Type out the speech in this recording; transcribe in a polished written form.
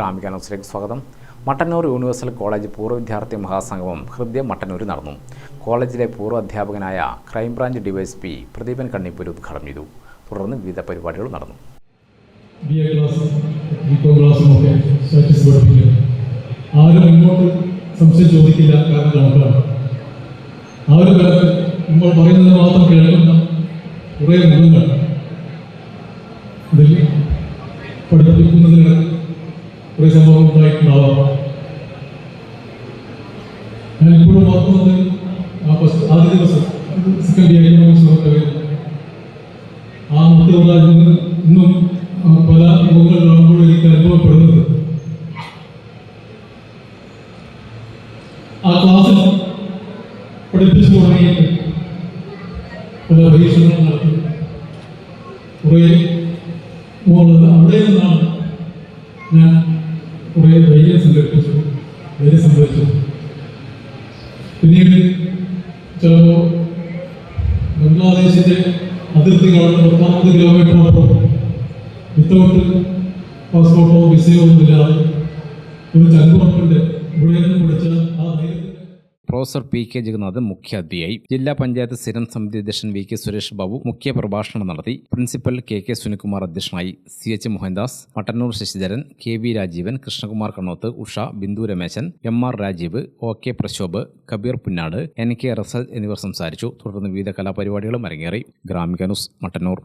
ഗ്രാമിക ന്യൂസിലേക്ക് സ്വാഗതം. Mattannur universal college പൂർവ്വ വിദ്യാർത്ഥി മഹാസംഗമം ഹൃദയം മട്ടന്നൂരിൽ നടന്നു. കോളേജിലെ പൂർവ്വ അധ്യാപകനായ ക്രൈംബ്രാഞ്ച് ഡിവൈഎസ്പി പ്രദീപൻ കണ്ണിപ്പൂർ ഉദ്ഘാടനം ചെയ്തു. തുടർന്ന് വിവിധ പരിപാടികൾ നടന്നു. ആരും ഇങ്ങോട്ട് സംശയം ചോദിക്കില്ല, കാരണം കണക്കാണ്. ആ ഒരു കാലത്ത് നമ്മൾ പറയുന്നത് മാത്രം കേൾക്കുന്ന കുറേ മുഖങ്ങൾ അതിൽ പഠിപ്പിക്കുന്നതിന് കുറേ സംഭവം ഉണ്ടായിട്ടുണ്ടാവാം. ഞാനിപ്പോഴും ഓർക്കുന്നത് ആദ്യ ദിവസം സെക്കൻഡ് ഇയർ എക്കണോമിക്സ് ഒക്കെ ആ മുഖ്യപ്രധാനം ഇന്നും പല മുഖങ്ങൾ കാണുമ്പോൾ എനിക്ക് അനുഭവപ്പെടുന്നത് ആ ക്ലാസ്സിൽ പഠിപ്പിച്ചു തുടങ്ങിയിട്ട് പല പരീക്ഷണങ്ങൾ നടത്തി കുറേ അവിടെ നിന്നാണ് ഞാൻ കുറേ ധൈര്യം സംഭരിച്ചു. പിന്നീട് ചിലപ്പോൾ ബംഗ്ലാദേശിൻ്റെ അതിർത്തി കടന്ന് 40 കിലോമീറ്ററോളം വിത്തൗട്ട് പാസ്പോർട്ടോ വിസയോ ഒന്നുമില്ലാതെ ഒരു ചങ്കുറപ്പിൻ്റെ ഇവിടെ നിന്ന് പഠിച്ച ആ ധൈര്യത്തിൽ പ്രൊഫസർ പി കെ ജഗന്നാഥ് മുഖ്യാതിഥിയായി. ജില്ലാ പഞ്ചായത്ത് സ്ഥിരം സമിതി അധ്യക്ഷൻ വി കെ സുരേഷ് ബാബു മുഖ്യ പ്രഭാഷണം നടത്തി. പ്രിൻസിപ്പൽ കെ കെ സുനിൽകുമാർ അധ്യക്ഷനായി. C H Mohandas, Mattannur Sasidharan, K V Rajeevan, Krishnakumar Kannoth, Usha, Bindu Rameshan, M R Rajeev, O K Prashobh, Kabeer Punnad, N K Russel എന്നിവർ സംസാരിച്ചു. തുടർന്ന് വിവിധ കലാപരിപാടികളും അരങ്ങേറി. ഗ്രാമിക ന്യൂസ്, മട്ടന്നൂർ.